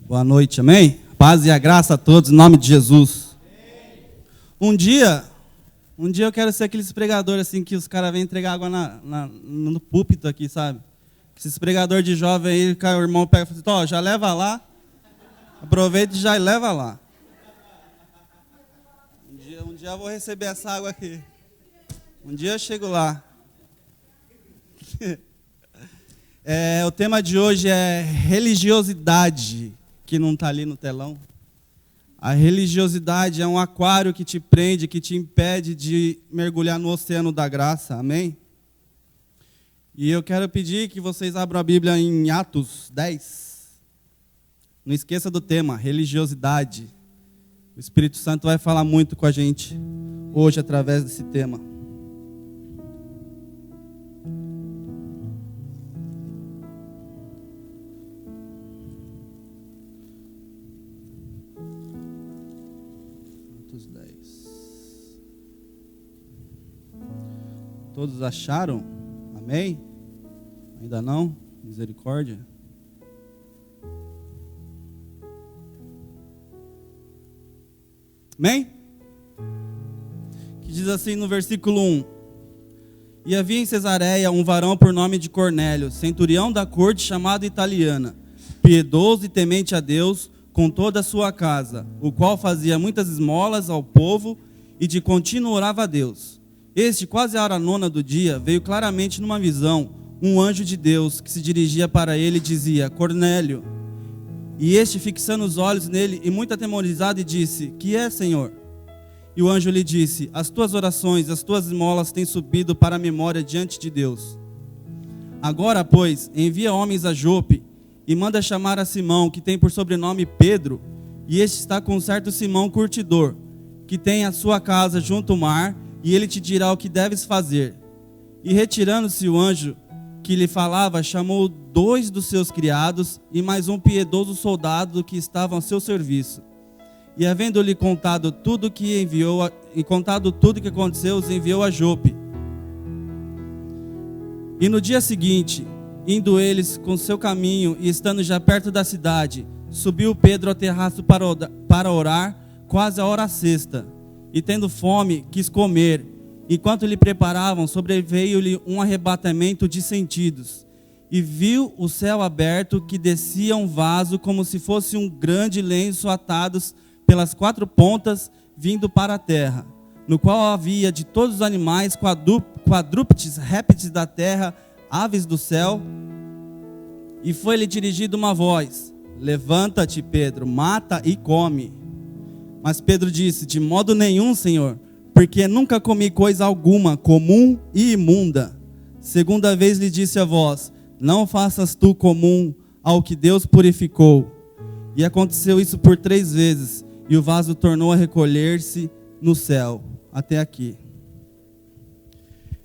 Boa noite, amém? Paz e a graça a todos, em nome de Jesus. Um dia eu quero ser aqueles pregadores assim, que os caras vêm entregar água no púlpito aqui, sabe? Esses pregadores de jovem aí, o irmão pega e fala assim, ó, já leva lá, aproveita e já leva lá. Um dia eu vou receber essa água aqui. Um dia eu chego lá. O tema de hoje é religiosidade, que não está ali no telão. A religiosidade é um aquário que te prende, que te impede de mergulhar no oceano da graça, amém? E eu quero pedir que vocês abram a Bíblia em Atos 10. Não esqueça do tema, religiosidade. O Espírito Santo vai falar muito com a gente hoje através desse tema. Atos 10. Todos acharam? Amém? Ainda não? Misericórdia. Amém? Que diz assim no versículo 1. E havia em Cesareia um varão por nome de Cornélio, centurião da corte chamado Italiana, piedoso e temente a Deus com toda a sua casa, o qual fazia muitas esmolas ao povo e de contínuo orava a Deus. Este, quase à hora nona do dia, veio claramente numa visão um anjo de Deus que se dirigia para ele e dizia, Cornélio. E este, fixando os olhos nele e muito atemorizado, disse, que é, Senhor? E o anjo lhe disse, as tuas orações, as tuas esmolas têm subido para a memória diante de Deus. Agora, pois, envia homens a Jope e manda chamar a Simão, que tem por sobrenome Pedro, e este está com um certo Simão curtidor, que tem a sua casa junto ao mar, e ele te dirá o que deves fazer. E retirando-se o anjo que lhe falava, chamou 2 dos seus criados e mais um piedoso soldado que estavam a seu serviço. E havendo-lhe contado tudo que aconteceu, os enviou a Jope. E no dia seguinte, indo eles com seu caminho e estando já perto da cidade, subiu Pedro ao terraço para orar, quase a hora sexta. E tendo fome, quis comer. Enquanto lhe preparavam, sobreveio-lhe um arrebatamento de sentidos. E viu o céu aberto, que descia um vaso, como se fosse um grande lenço atados pelas 4 pontas, vindo para a terra, no qual havia de todos os animais, quadrúpedes, répteis da terra, aves do céu. E foi-lhe dirigida uma voz, levanta-te, Pedro, mata e come. Mas Pedro disse, de modo nenhum, Senhor, porque nunca comi coisa alguma comum e imunda. Segunda vez lhe disse a voz, não faças tu comum ao que Deus purificou. E aconteceu isso por 3 vezes, e o vaso tornou a recolher-se no céu. Até aqui.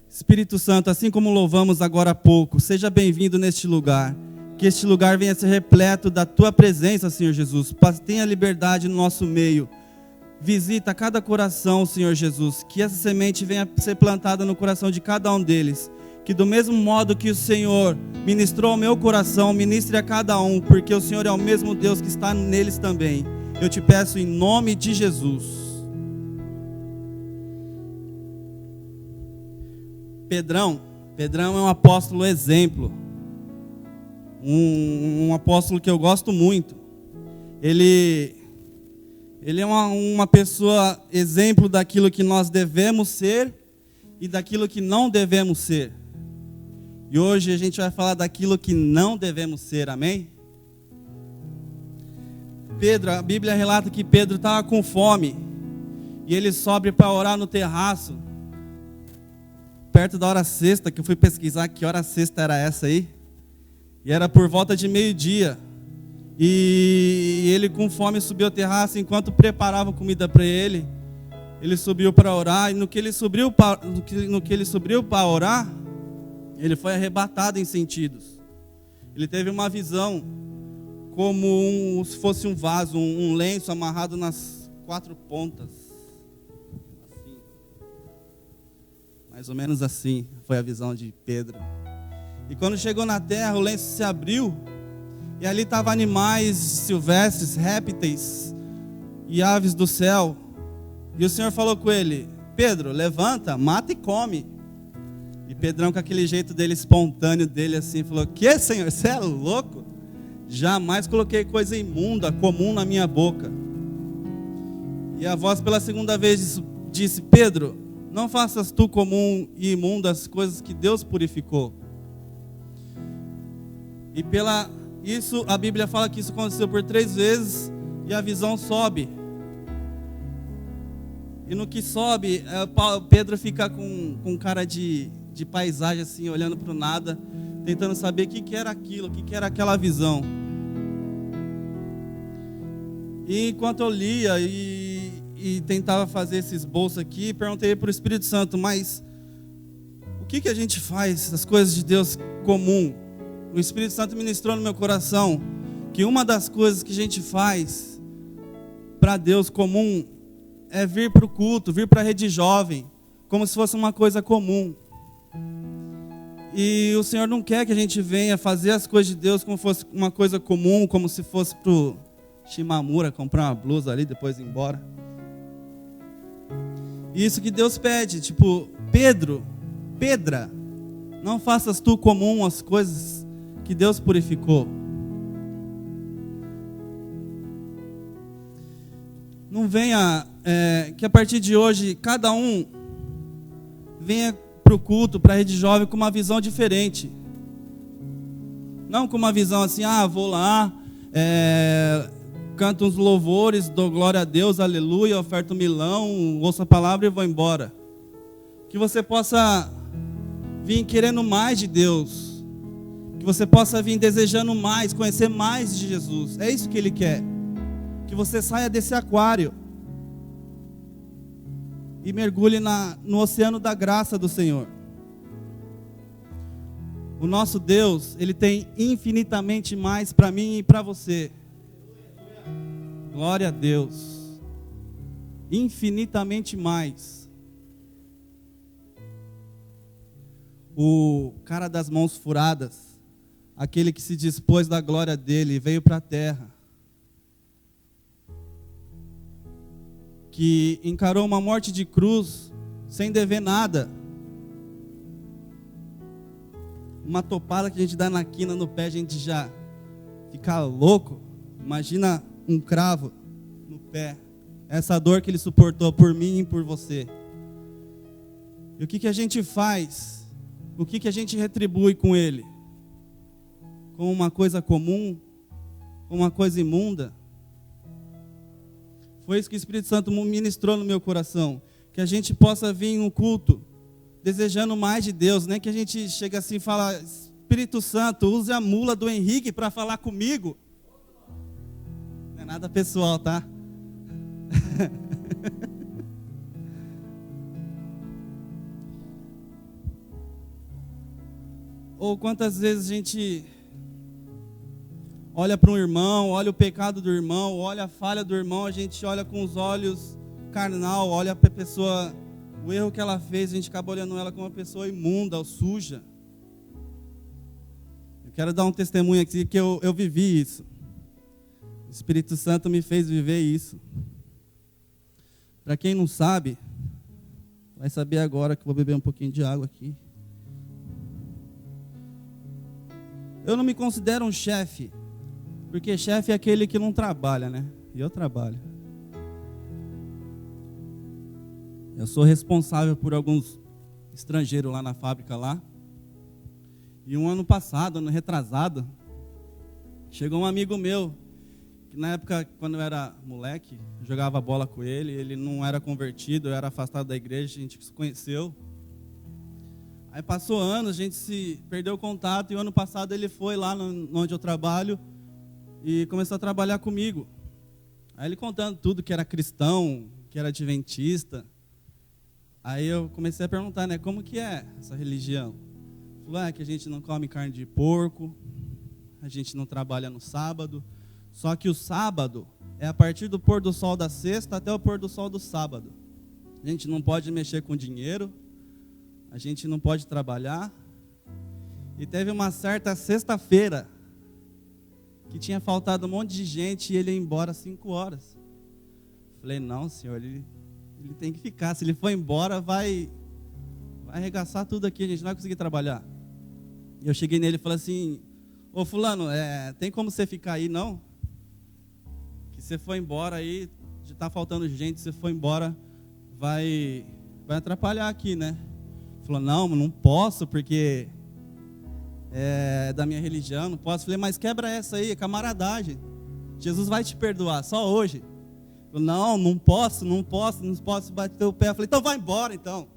Espírito Santo, assim como louvamos agora há pouco, seja bem-vindo neste lugar. Que este lugar venha a ser repleto da tua presença, Senhor Jesus. Tenha liberdade no nosso meio. Visita cada coração, Senhor Jesus, que essa semente venha a ser plantada no coração de cada um deles, que do mesmo modo que o Senhor ministrou ao meu coração, ministre a cada um, porque o Senhor é o mesmo Deus que está neles também. Eu te peço em nome de Jesus. Pedrão é um apóstolo exemplo, um apóstolo que eu gosto muito. Ele é uma pessoa exemplo daquilo que nós devemos ser e daquilo que não devemos ser. E hoje a gente vai falar daquilo que não devemos ser, amém? A Bíblia relata que Pedro estava com fome e ele sobe para orar no terraço, perto da hora sexta, que eu fui pesquisar que hora sexta era essa aí, e era por volta de meio-dia. E ele com fome subiu ao terraço, enquanto preparavam comida para ele, ele subiu para orar, e no que ele subiu para orar, ele foi arrebatado em sentidos. Ele teve uma visão, como se fosse um vaso, um lenço amarrado nas 4 pontas. Assim. Mais ou menos assim foi a visão de Pedro. E quando chegou na terra, o lenço se abriu, E ali estavam animais silvestres, répteis e aves do céu. E o Senhor falou com ele: Pedro, levanta, mata e come. E Pedrão, com aquele jeito dele espontâneo dele assim, falou: que, Senhor, você é louco? Jamais coloquei coisa imunda, comum na minha boca. E a voz pela segunda vez disse: Pedro, não faças tu comum e imunda as coisas que Deus purificou. E isso a Bíblia fala que isso aconteceu por 3 vezes e a visão sobe. E no que sobe, Pedro fica com cara de paisagem assim, olhando para o nada, tentando saber o que era aquilo, o que era aquela visão. E enquanto eu lia e tentava fazer esse esboço aqui, perguntei para o Espírito Santo: mas o que a gente faz, as coisas de Deus comum? O Espírito Santo ministrou no meu coração que uma das coisas que a gente faz para Deus comum é vir para o culto, vir para a rede jovem, como se fosse uma coisa comum. E o Senhor não quer que a gente venha fazer as coisas de Deus como se fosse uma coisa comum, como se fosse para o Shimamura comprar uma blusa ali, depois ir embora. E isso que Deus pede, tipo: Pedra, não faças tu comum as coisas que Deus purificou. Não venha, que a partir de hoje, cada um venha para o culto, para a rede jovem, com uma visão diferente. Não com uma visão assim: vou lá, canto uns louvores, dou glória a Deus, aleluia, oferto um milão, ouço a palavra e vou embora. Que você possa vir querendo mais de Deus. Que você possa vir desejando mais, conhecer mais de Jesus. É isso que Ele quer. Que você saia desse aquário e mergulhe no oceano da graça do Senhor. O nosso Deus, Ele tem infinitamente mais para mim e para você. Glória a Deus. Infinitamente mais. O cara das mãos furadas, aquele que se dispôs da glória dele, veio para a terra, que encarou uma morte de cruz sem dever nada. Uma topada que a gente dá na quina no pé, a gente já fica louco. Imagina um cravo no pé. Essa dor que Ele suportou por mim e por você. E o que a gente faz? O que a gente retribui com Ele? Com uma coisa comum? Com uma coisa imunda? Foi isso que o Espírito Santo ministrou no meu coração. Que a gente possa vir no culto desejando mais de Deus. Nem que a gente chegue assim e fala: Espírito Santo, use a mula do Henrique para falar comigo. Não é nada pessoal, tá? Ou quantas vezes a gente olha para um irmão, olha o pecado do irmão, olha a falha do irmão, a gente olha com os olhos carnal, olha para a pessoa, o erro que ela fez, a gente acaba olhando ela como uma pessoa imunda ou suja. Eu quero dar um testemunho aqui que eu vivi isso. O Espírito Santo me fez viver isso. Para quem não sabe, vai saber agora, que eu vou beber um pouquinho de água aqui. Eu não me considero um chefe, porque chefe é aquele que não trabalha, né? E eu trabalho. Eu sou responsável por alguns estrangeiros lá na fábrica lá. E um ano passado, ano retrasado, chegou um amigo meu, que na época, quando eu era moleque, eu jogava bola com ele, ele não era convertido, eu era afastado da igreja, a gente se conheceu. Aí passou anos, a gente se perdeu o contato, e o ano passado ele foi lá onde eu trabalho e começou a trabalhar comigo. Aí ele contando tudo, que era cristão, que era adventista. Aí eu comecei a perguntar, né, como que é essa religião? Falou, que a gente não come carne de porco, a gente não trabalha no sábado, só que o sábado é a partir do pôr do sol da sexta até o pôr do sol do sábado. A gente não pode mexer com dinheiro, a gente não pode trabalhar. E teve uma certa sexta-feira que tinha faltado um monte de gente e ele ia embora às 5 horas. Falei, não, senhor, ele tem que ficar. Se ele for embora, vai arregaçar tudo aqui, a gente não vai conseguir trabalhar. E eu cheguei nele e falei assim, ô fulano, tem como você ficar aí, não? Que você for embora aí, já está faltando gente, se você for embora, vai atrapalhar aqui, né? Ele falou, não posso, porque é da minha religião, não posso. Falei, mas quebra essa aí, é camaradagem. Jesus vai te perdoar, só hoje. Falei, não posso bater o pé. Falei, então vai embora então.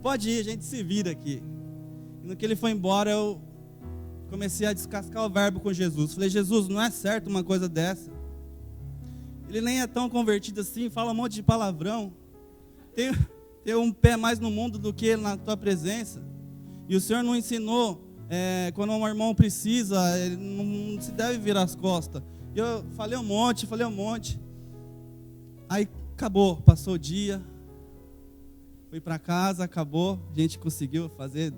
Pode ir, a gente se vira aqui. E no que ele foi embora, eu comecei a descascar o verbo com Jesus. Falei, Jesus, não é certo uma coisa dessa. Ele nem é tão convertido assim, fala um monte de palavrão. Tem um pé mais no mundo do que na tua presença. E o Senhor não ensinou, quando um irmão precisa, ele não se deve virar as costas. E eu falei um monte. Aí acabou, passou o dia. Fui para casa, acabou. A gente conseguiu fazer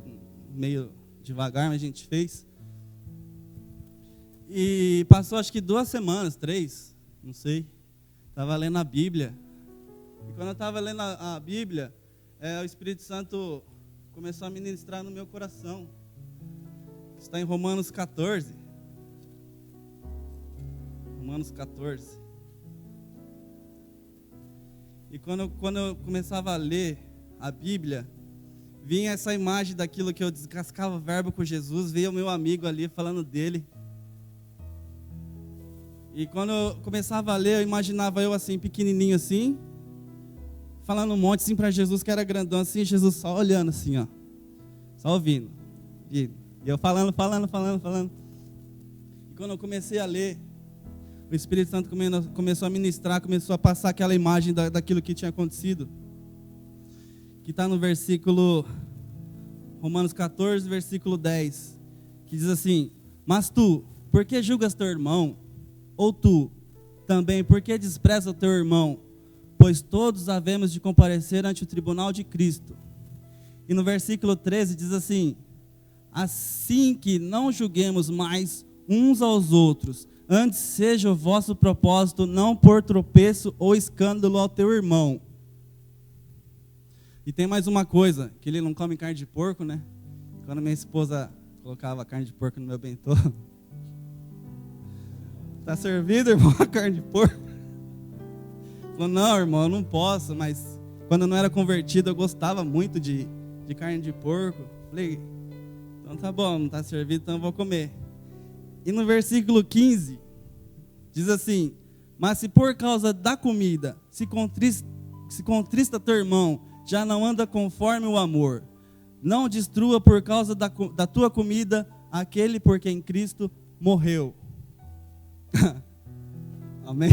meio devagar, mas a gente fez. E passou acho que 2 semanas, 3, não sei. Estava lendo a Bíblia. E quando eu estava lendo a Bíblia, o Espírito Santo começou a ministrar no meu coração. Está em Romanos 14. Romanos 14. E quando eu começava a ler a Bíblia, vinha essa imagem daquilo que eu descascava o verbo com Jesus, veio o meu amigo ali falando dele. E quando eu começava a ler, eu imaginava eu assim, pequenininho assim, falando um monte assim para Jesus, que era grandão assim, Jesus só olhando assim, ó, só ouvindo. E eu falando. E quando eu comecei a ler, o Espírito Santo começou a ministrar, começou a passar aquela imagem daquilo que tinha acontecido. Que está no versículo, Romanos 14, versículo 10, que diz assim, mas tu, por que julgas teu irmão? Ou tu, também, por que despreza o teu irmão? Pois todos havemos de comparecer ante o tribunal de Cristo. E no versículo 13 diz assim, assim que não julguemos mais uns aos outros, antes seja o vosso propósito não por tropeço ou escândalo ao teu irmão. E tem mais uma coisa, que ele não come carne de porco, né? Quando minha esposa colocava carne de porco no meu bentô, tá servido, irmão, a carne de porco? Falou, não, irmão, eu não posso, mas quando eu não era convertido, eu gostava muito de carne de porco. Falei, então tá bom, não tá servido, então eu vou comer. E no versículo 15, diz assim, mas se por causa da comida se contrista teu irmão, já não anda conforme o amor. Não destrua por causa da tua comida aquele por quem Cristo morreu. Amém?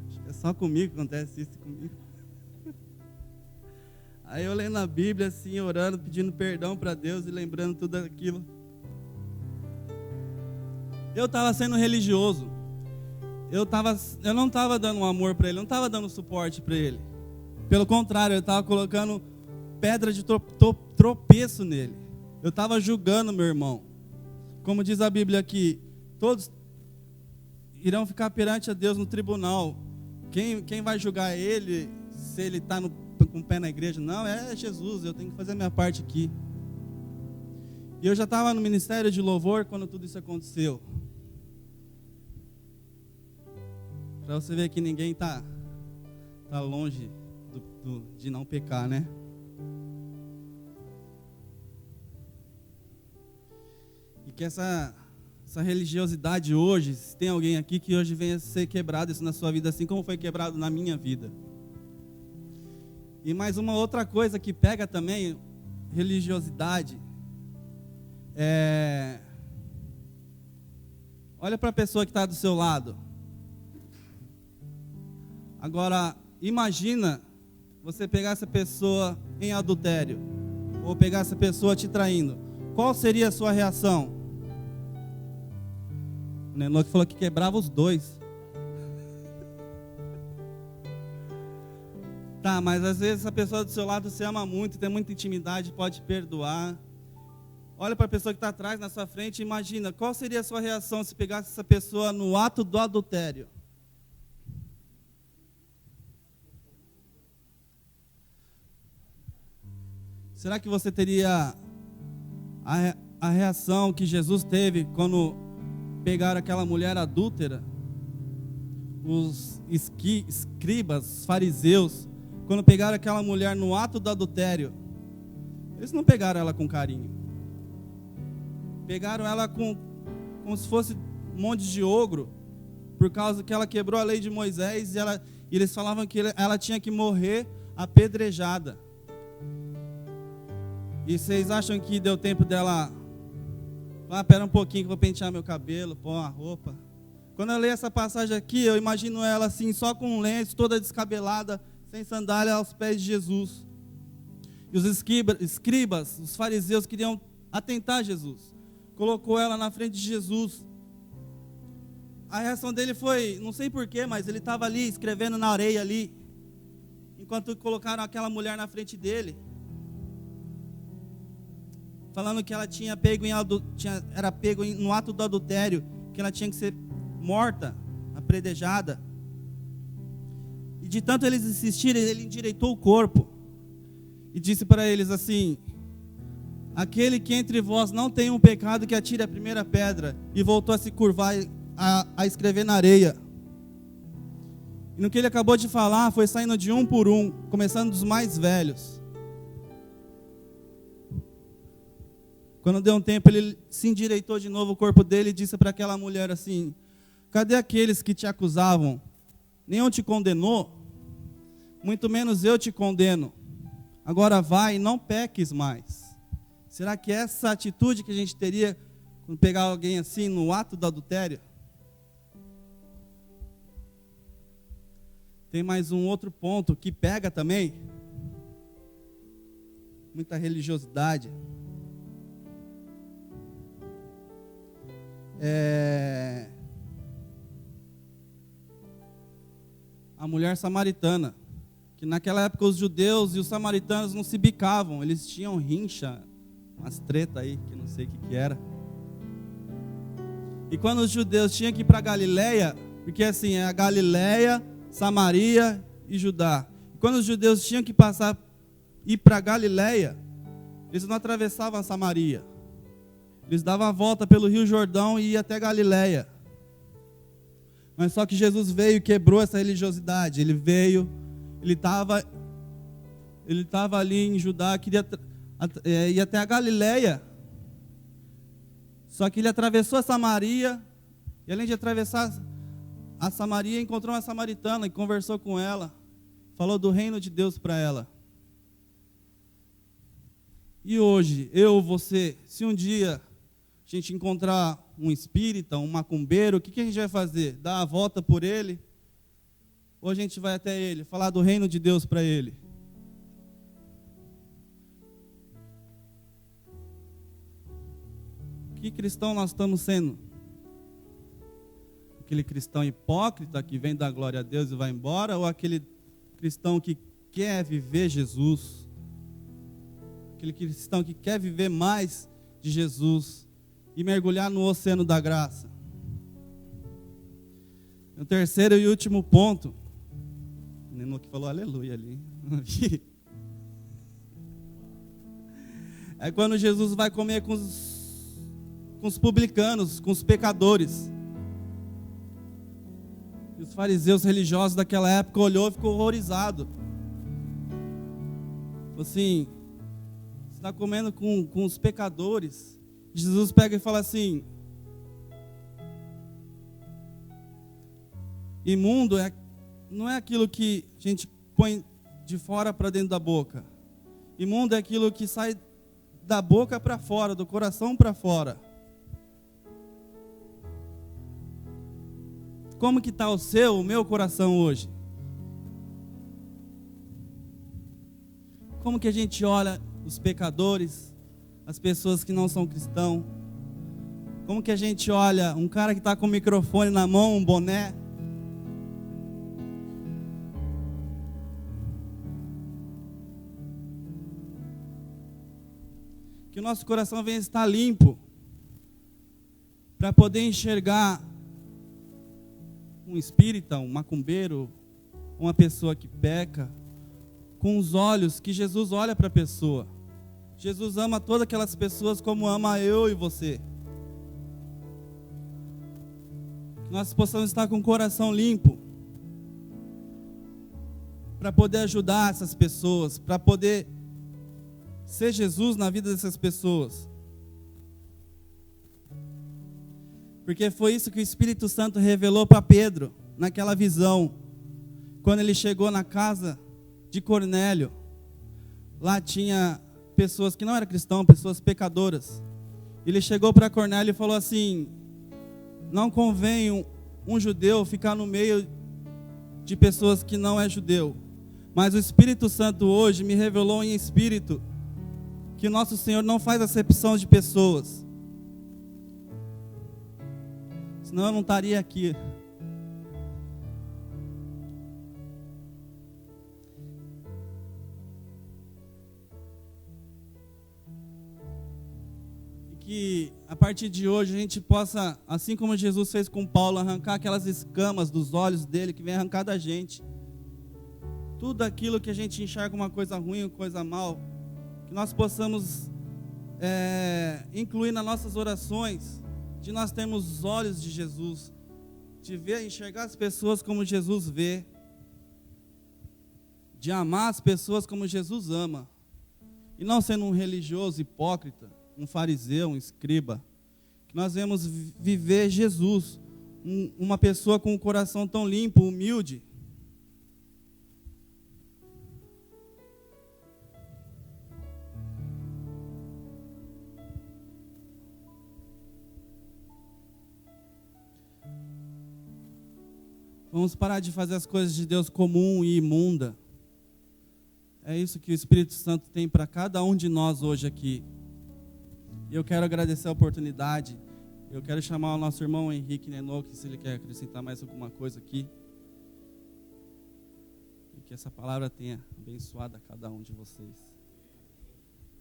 Acho que é só comigo que acontece isso comigo. Aí eu lendo a Bíblia assim, orando, pedindo perdão para Deus e lembrando tudo aquilo. Eu estava sendo religioso. Eu não estava dando um amor para ele, não estava dando suporte para ele. Pelo contrário, eu estava colocando pedra de tropeço nele. Eu estava julgando meu irmão. Como diz a Bíblia aqui, todos irão ficar perante a Deus no tribunal. Quem vai julgar ele, se ele está com o pé na igreja? Não, é Jesus, eu tenho que fazer a minha parte aqui. E eu já estava no ministério de louvor quando tudo isso aconteceu. Para você ver que ninguém tá longe de não pecar, né? E que essa religiosidade hoje, se tem alguém aqui que hoje venha ser quebrado isso na sua vida, assim como foi quebrado na minha vida. E mais uma outra coisa que pega também, religiosidade, olha para a pessoa que está do seu lado. Agora, imagina você pegar essa pessoa em adultério, ou pegar essa pessoa te traindo. Qual seria a sua reação? O Nenô que falou que quebrava os dois. Tá, mas às vezes essa pessoa do seu lado você ama muito, tem muita intimidade, pode perdoar. olha para a pessoa que está atrás, na sua frente, e imagina, qual seria a sua reação se pegasse essa pessoa no ato do adultério? Será que você teria a reação que Jesus teve quando pegaram aquela mulher adúltera? Os escribas, os fariseus, quando pegaram aquela mulher no ato do adultério, eles não pegaram ela com carinho. Pegaram ela como se fosse um monte de ogro, por causa que ela quebrou a lei de Moisés, e eles falavam que ela tinha que morrer apedrejada. E vocês acham que deu tempo dela? Pera um pouquinho que eu vou pentear meu cabelo, pôr uma roupa. Quando eu leio essa passagem aqui, eu imagino ela assim, só com um lenço, toda descabelada, sem sandália, aos pés de Jesus. E os escribas, os fariseus, queriam atentar Jesus. Colocou ela na frente de Jesus. A reação dele foi, não sei porquê, mas ele estava ali, escrevendo na areia ali, enquanto colocaram aquela mulher na frente dele, falando que ela tinha pego era pego no ato do adultério, que ela tinha que ser morta, apedrejada. E de tanto eles insistirem, ele endireitou o corpo e disse para eles assim: aquele que entre vós não tem um pecado, que atire a primeira pedra. E voltou a se curvar, a escrever na areia. E no que ele acabou de falar, foi saindo de um por um, começando dos mais velhos. Quando deu um tempo, ele se endireitou de novo o corpo dele e disse para aquela mulher assim: cadê aqueles que te acusavam? Nenhum te condenou? Muito menos eu te condeno. Agora vai e não peques mais. Será que é essa atitude que a gente teria quando pegar alguém assim no ato do adultério? Tem mais um outro ponto que pega também. Muita religiosidade. A mulher samaritana, que naquela época os judeus e os samaritanos não se bicavam, eles tinham rincha, umas treta aí, que não sei o que era. E quando os judeus tinham que ir para Galileia, porque assim, é a Galileia, Samaria e Judá. E quando os judeus tinham que ir para Galileia, eles não atravessavam a Samaria. Eles davam a volta pelo Rio Jordão e iam até Galileia. Mas só que Jesus veio e quebrou essa religiosidade. Ele veio, ele estava ali em Judá, queria ir até a Galileia. Só que ele atravessou a Samaria, e além de atravessar a Samaria, encontrou uma samaritana e conversou com ela. Falou do reino de Deus para ela. E hoje, você, se um dia a gente encontrar um espírita, um macumbeiro, o que a gente vai fazer? Dar a volta por ele? Ou a gente vai até ele, falar do reino de Deus para ele? Que cristão nós estamos sendo? Aquele cristão hipócrita que vem dar glória a Deus e vai embora? Ou aquele cristão que quer viver Jesus? Aquele cristão que quer viver mais de Jesus e mergulhar no oceano da graça? O terceiro e último ponto, o Neno que falou aleluia ali, é quando Jesus vai comer com os publicanos, com os pecadores. E os fariseus religiosos daquela época olhou e ficou horrorizado. Assim, você está comendo com os pecadores. Jesus pega e fala assim: imundo não é aquilo que a gente põe de fora para dentro da boca. Imundo é aquilo que sai da boca para fora, do coração para fora. Como que está o meu coração hoje? Como que a gente olha os pecadores, as pessoas que não são cristãos? Como que a gente olha um cara que está com o microfone na mão, um boné? Que Que o nosso coração venha estar limpo, para poder enxergar um espírita, um macumbeiro, uma pessoa que peca, com os olhos que Jesus olha para a pessoa. Jesus ama todas aquelas pessoas como ama eu e você. Que nós possamos estar com o coração limpo, para poder ajudar essas pessoas, para poder ser Jesus na vida dessas pessoas. Porque foi isso que o Espírito Santo revelou para Pedro, naquela visão, quando ele chegou na casa de Cornélio. Lá tinha pessoas que não eram cristãos, pessoas pecadoras. Ele chegou para Cornélio e falou assim: não convém um judeu ficar no meio de pessoas que não é judeu. Mas o Espírito Santo hoje me revelou em espírito que nosso Senhor não faz acepção de pessoas. Senão eu não estaria aqui. E que a partir de hoje a gente possa, assim como Jesus fez com Paulo, arrancar aquelas escamas dos olhos dele que vem arrancar da gente. Tudo aquilo que a gente enxerga uma coisa ruim, uma coisa mal, que nós possamos incluir nas nossas orações, de nós termos os olhos de Jesus, de ver, enxergar as pessoas como Jesus vê, de amar as pessoas como Jesus ama, e não sendo um religioso hipócrita, um fariseu, um escriba, que nós venhamos viver Jesus, uma pessoa com um coração tão limpo, humilde. Vamos parar de fazer as coisas de Deus comum e imunda. É isso que o Espírito Santo tem para cada um de nós hoje aqui. E eu quero agradecer a oportunidade. Eu quero chamar o nosso irmão Henrique Nenoque, se ele quer acrescentar mais alguma coisa aqui. E que essa palavra tenha abençoado a cada um de vocês.